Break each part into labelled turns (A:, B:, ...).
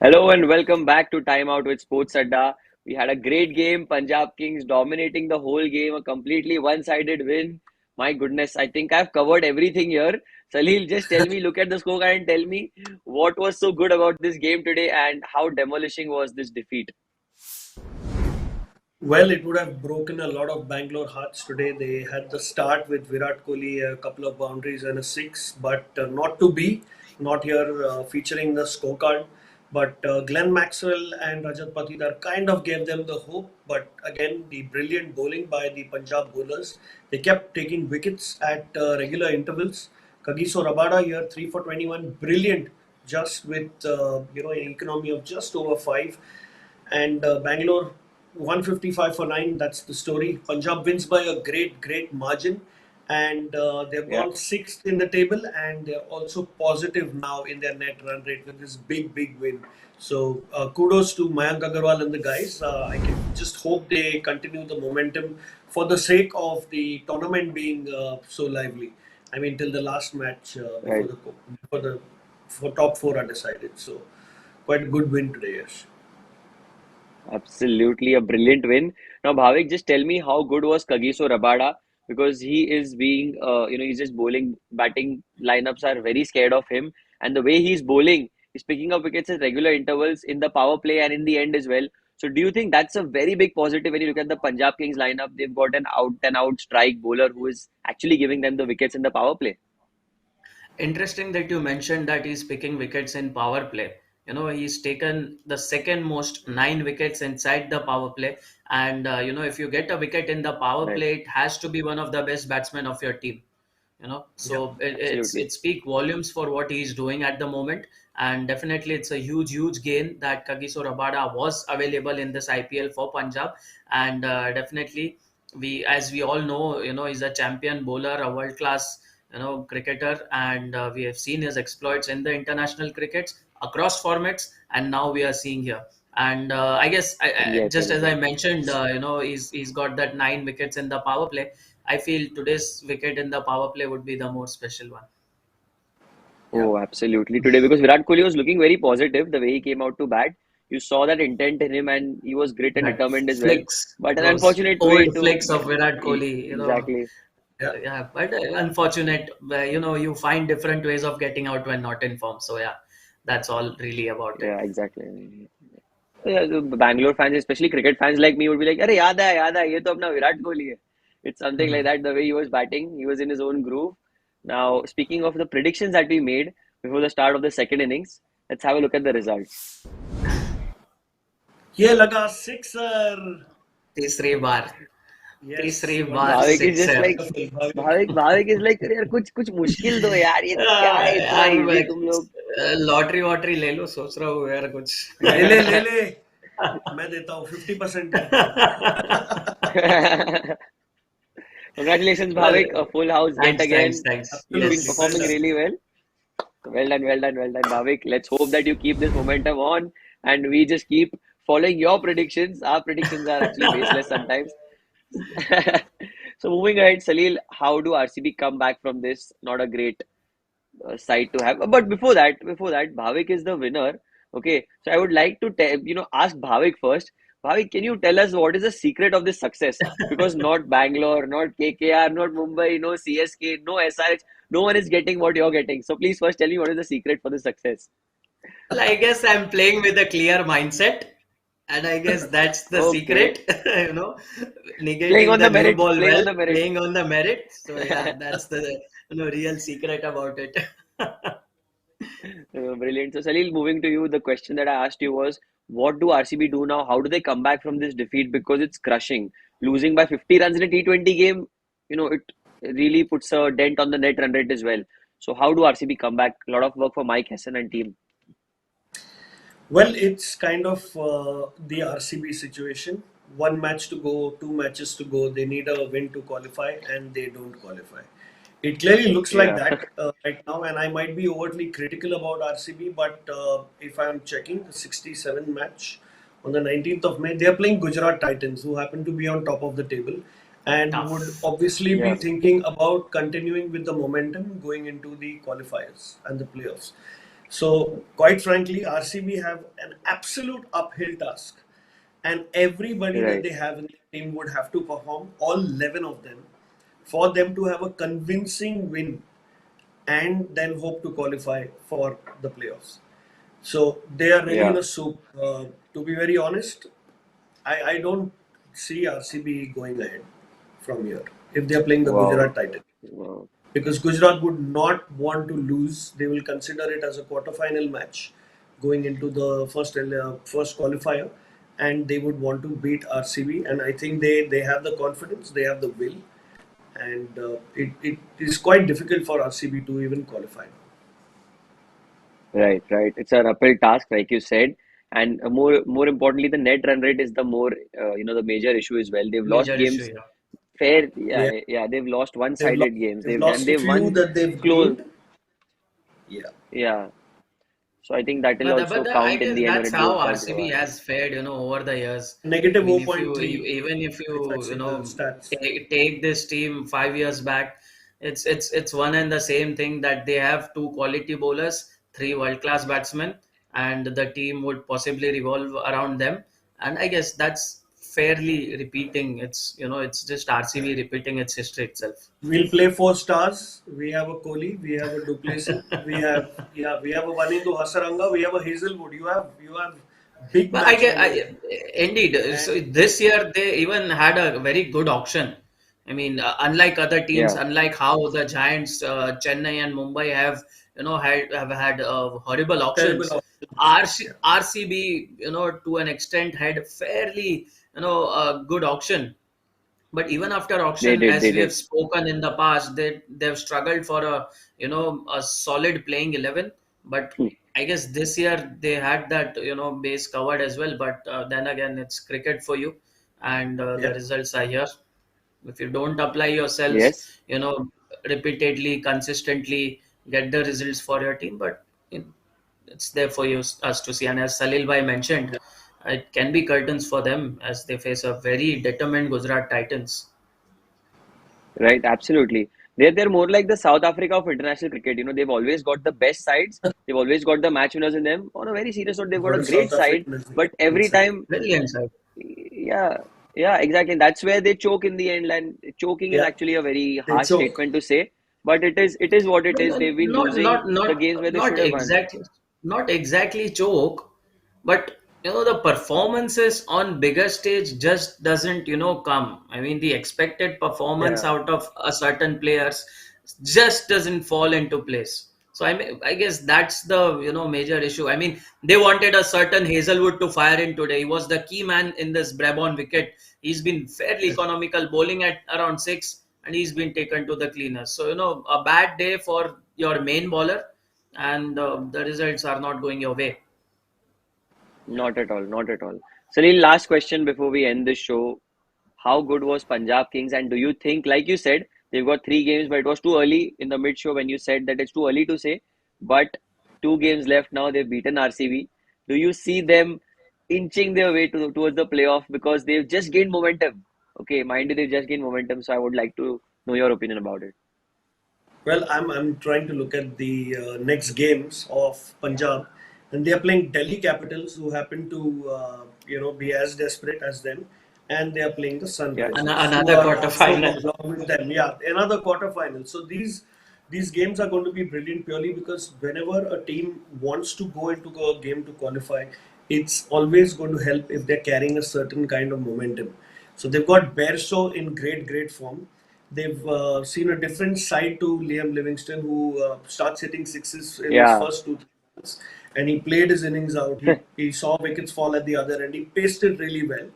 A: Hello and welcome back to Time Out with Sports Adda. We had a great game. Punjab Kings dominating the whole game, a completely one-sided win. My goodness, I think I've covered everything here. Salil, just tell me, look at the scorecard and tell me what was so good about this game today and how demolishing was this defeat.
B: Well, it would have broken a lot of Bangalore hearts today. They had the start with Virat Kohli, a couple of boundaries and a six, but not to be, not here featuring the scorecard. But Glenn Maxwell and Rajat Patidar kind of gave them the hope. But again, the brilliant bowling by the Punjab bowlers. They kept taking wickets at regular intervals. Kagiso Rabada here, 3 for 21, brilliant, just with an economy of just over five. And Bangalore 155 for 9. That's the story. Punjab wins by a great margin, and they've
A: Yeah,
B: gone sixth in the table, and they're also positive now in their net run rate with this big win. So kudos to Mayank Agarwal and the guys. I can just hope they continue the momentum for the sake of the tournament being so lively. I mean, till the last match
A: right.
B: before the for top four are decided. So quite a good win today, yes.
A: Absolutely a brilliant win. Now, Bhavik, just tell me how good was Kagiso Rabada because he is being, he's just bowling, batting lineups are very scared of him. And the way he's bowling, he's picking up wickets at regular intervals in the power play and in the end as well. So, do you think that's a very big positive when you look at the Punjab Kings lineup? They've got an out and out strike bowler who is actually giving them the wickets in the power play.
C: Interesting that you mentioned that he's picking wickets in power play. He's taken the second most 9 wickets inside the power play. And, if you get a wicket in the power
A: Right.
C: play, it has to be one of the best batsmen of your team.
B: Yeah.
C: So it
A: Absolutely.
C: speak volumes for what he's doing at the moment. And definitely it's a huge gain that Kagiso Rabada was available in this IPL for Punjab. And definitely as we all know, he's a champion bowler, a world class cricketer, and we have seen his exploits in the international crickets across formats, and now we are seeing here. And I guess
A: Yes,
C: just as I
A: exactly.
C: mentioned, he's got that 9 wickets in the power play. I feel today's wicket in the power play would be the more special one.
B: Yeah.
A: Oh, absolutely. Today, because Virat Kohli was looking very positive the way he came out to bat. You saw that intent in him, and he was grit and
C: That
A: determined as well.
C: flicks,
A: But an
C: those
A: unfortunate
C: old
A: way to
C: flicks of Virat Kohli,
A: exactly,
B: Yeah.
C: yeah, but unfortunate, you find different ways of getting out when not in form. So yeah, that's all really about it.
A: yeah, exactly. Yeah, the Bangalore fans, especially cricket fans like me, would be like, "अरे याद है, ये तो अपना विराट कोहली है." It's something like
B: Mhm.
A: that. The way he was batting, he was in his own groove. Now, speaking of the predictions that we made before the start of the second innings, let's have a look at the results.
B: ये लगा sixer.
C: तीसरी बार
B: Yes,
C: तीसरी बार
A: Bhavik
B: wonderful,
A: is just
C: sixer
A: like
B: wonderful, Bhavik.
A: Bhavik is like, "अरे यार कुछ कुछ मुश्किल दो यार, ये क्या है इतना
C: यार
A: इजी तुम लोग."
C: लॉटरी वॉटरी ले लो, सोच रहा हूँ यार कुछ
B: ले ले मैं देता हूँ 50% ही.
A: Congratulations,
C: well,
A: Bhavik. A full house yet
C: thanks
A: again.
C: thanks,
A: You've been
B: Absolutely,
C: yes.
B: well
A: performing
B: done.
A: really well. Well done, Bhavik. Let's hope that you keep this momentum on and we just keep following your predictions. Our predictions are actually baseless sometimes. So moving ahead, Salil, how do RCB come back from this? Not a great side to have. But before that, Bhavik is the winner. Okay, so I would like to ask Bhavik first. Bhavik, can you tell us what is the secret of this success? Because not Bangalore, not KKR, not Mumbai, no CSK, no SRH, no one is getting what you're getting. So please first tell me what is the secret for the success.
C: Well, I guess I'm playing with a clear mindset, and I guess that's the
A: Okay,
C: secret, negating the new ball
A: playing on
C: well,
A: the merit.
C: playing on the merit. So yeah, that's the real secret about it.
A: Brilliant. So, Salil, moving to you, the question that I asked you was, what do RCB do now? How do they come back from this defeat? Because it's crushing. Losing by 50 runs in a T20 game, it really puts a dent on the net run rate as well. So, how do RCB come back? A lot of work for Mike Hesson and team.
B: Well, it's kind of the RCB situation. One match to go, two matches to go. They need a win to qualify, and they don't qualify. It clearly looks like
A: Yeah,
B: that right now, and I might be overtly critical about RCB, but if I'm checking the 67 match on the 19th of May, they are playing Gujarat Titans, who happen to be on top of the table and would
C: Tough.
B: obviously be
A: yeah,
B: thinking about continuing with the momentum going into the qualifiers and the playoffs. So, quite frankly, RCB have an absolute uphill task, and everybody that
A: Right.
B: they have in the team would have to perform, all 11 of them, for them to have a convincing win and then hope to qualify for the playoffs. So, they are really in
A: Yeah.
B: a soup. To be very honest, I don't see RCB going ahead from here if they are playing the
A: Wow.
B: Gujarat Titans,
A: Wow.
B: because Gujarat would not want to lose. They will consider it as a quarter-final match going into the first qualifier, and they would want to beat RCB. And I think they have the confidence, they have the will, and it is quite difficult for RCB to even qualify.
A: Right. Right. It's an uphill task, like you said, and more importantly, the net run rate is the more the major issue as well. They've lost
C: Major issue,
A: games
C: yeah.
A: fair.
B: Yeah,
A: Yeah. Yeah. They've lost
B: they've lost,
A: one-sided games.
B: they've
A: And
B: lost a
A: they've
B: few
A: won
B: that they've
A: close.
B: gained. Yeah,
A: Yeah. So I think that will
C: But
A: also
C: I
A: count in
C: guess
A: the end when
C: that's
A: it
C: how
A: goes down to the
C: RCB
A: wire.
C: has fared, over the years. I
B: negative
C: mean, if you
B: 0.3
C: even if
B: if I
C: you
B: see the stats.
C: take this team 5 years back, it's one and the same thing that they have two quality bowlers, three world class batsmen, and the team would possibly revolve around them. And I guess that's fairly repeating. It's just RCB repeating its history itself.
B: We'll play 4 stars. We have a Kohli, we have a Duplessis, we have a Vanindu Hasaranga, we have a Hazelwood. You have big
C: But
B: match winners,
C: indeed,
B: and
C: so this year they even had a very good auction. I mean, unlike other teams,
A: Yeah.
C: unlike how the Giants, Chennai and Mumbai have had horrible
B: terrible
C: auctions.
B: options. Yeah,
C: RCB, to an extent, had fairly, a good auction. But even after
A: They
C: auction,
A: did.
C: as
A: They
C: we have
A: did.
C: spoken in the past, they've struggled for a solid playing 11. But
A: Hmm.
C: I guess this year they had that base covered as well. But then again, it's cricket for you, and the
B: yeah,
C: results are here. If you don't apply yourselves,
A: Yes.
C: repeatedly, consistently, get the results for your team. But you know, it's there for us to see. And as Salil Bhai mentioned,
B: yeah.
C: it can be curtains for them as they face a very determined Gujarat Titans.
A: Right. Absolutely. They're more like the South Africa of international cricket. They've always got the best sides. They've always got the match winners in them. On a very serious note, they've got
B: Got
A: a
B: a
A: great
B: South
A: side,
B: African
A: but every
B: inside.
A: time,
C: Brilliant side.
A: yeah, yeah, exactly. That's where they choke in the end. And choking is
B: Yeah,
A: actually a very
B: they
A: harsh
B: choke.
A: statement to say, but it is what it
C: Well,
A: is. They've been
C: not
A: losing
C: not
A: the
C: not
A: games where they
C: not
A: should have won.
C: exactly not exactly choke, but the performances on bigger stage just doesn't come. I mean, the expected performance
B: Yeah,
C: out of a certain players just doesn't fall into place. So I guess that's the major issue. I mean, they wanted a certain Hazelwood to fire in today. He was the key man in this Brabon wicket. He's been fairly economical, bowling at around 6, and he's been taken to the cleaners. So a bad day for your main bowler, and the results are not going your way.
A: Not at all. Not at all. Salil, last question before we end this show. How good was Punjab Kings? And do you think, like you said, they've got 3 games, but it was too early in the mid show when you said that it's too early to say. But 2 games left now, they've beaten RCB. Do you see them inching their way towards the playoff because they've just gained momentum? Okay, mind you, they've just gained momentum, so I would like to know your opinion about it.
B: well, I'm trying to look at the next games of Punjab, and they are playing Delhi Capitals, who happen to be as desperate as them, and they are playing the
A: Yeah,
B: Sunrisers, who
C: Another
B: are
C: quarter
B: also
C: final.
B: along with them. Yeah, another quarter final. So these games are going to be brilliant purely because whenever a team wants to go into a game to qualify, it's always going to help if they're carrying a certain kind of momentum. So they've got Bearshaw in great form. They've seen a different side to Liam Livingston, who starts hitting sixes in his
A: yeah,
B: first 2 3 months, and he played his innings out. He saw wickets fall at the other end. He paced it really well,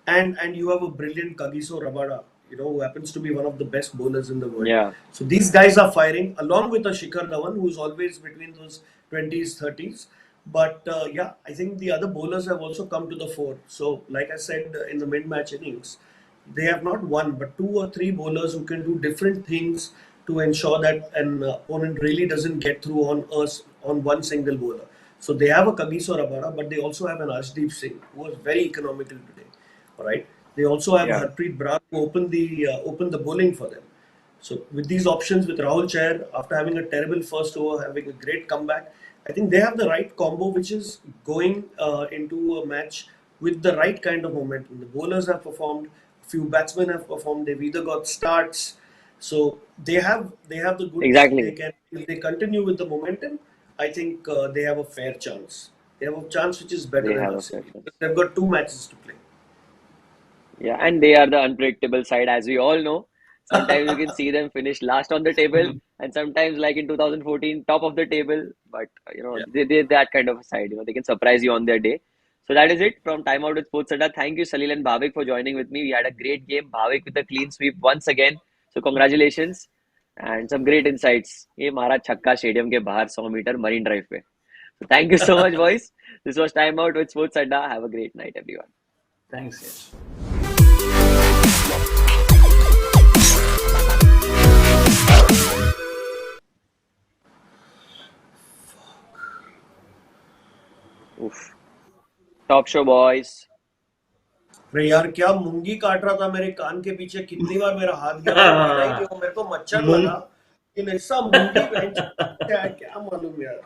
B: and you have a brilliant Kagiso Rabada, who happens to be one of the best bowlers in the world.
A: yeah,
B: So these guys are firing along with a Shikhar Dhawan, who's always between those 20s, 30s. But yeah, I think the other bowlers have also come to the fore. So, like I said in the mid-match innings, they have not one, but two or three bowlers who can do different things to ensure that an opponent really doesn't get through on us on one single bowler. So they have a Kagiso Rabada, but they also have an Arshdeep Singh who was very economical today. All right. They also have
A: yeah,
B: Harpreet Brar who opened the bowling for them. So with these options, with Rahul Chair, after having a terrible first over, having a great comeback, I think they have the right combo, which is going into a match with the right kind of momentum. The bowlers have performed, a few batsmen have performed. They've either got starts, so they have the goods. They
A: Exactly.
B: can, if they continue with the momentum, I think they have a fair chance. They have a chance which is better
A: They
B: than
A: have a
B: RCB
A: preference.
B: because they've got two matches to play.
A: Yeah, and they are the unpredictable side, as we all know. Sometimes you can see them finish last on the table, and sometimes, like in 2014, top of the table. But
B: Yeah.
A: they're that kind of a side. They can surprise you on their day. So that is it from Time Out with Sports Adda. Thank you, Salil and Bhavik, for joining with me. We had a great game. Bhavik with a clean sweep once again. So congratulations and some great insights. ये मारा छक्का stadium के बाहर 100 metre marine drive पे. So thank you so much, boys. This was Time Out with Sports Adda. Have a great night, everyone.
C: Thanks, Yash.
A: Oof. Top show, boys.
B: अरे यार, क्या मूंगी काट रहा था मेरे कान के पीछे, कितनी बार मेरा हाथ गया, मैं गिरा ही नहीं हूँ, मेरे को मच्छर
C: मूंग
B: लगा, लेकिन ऐसा मूंगी बेंच क्या मालूम यार.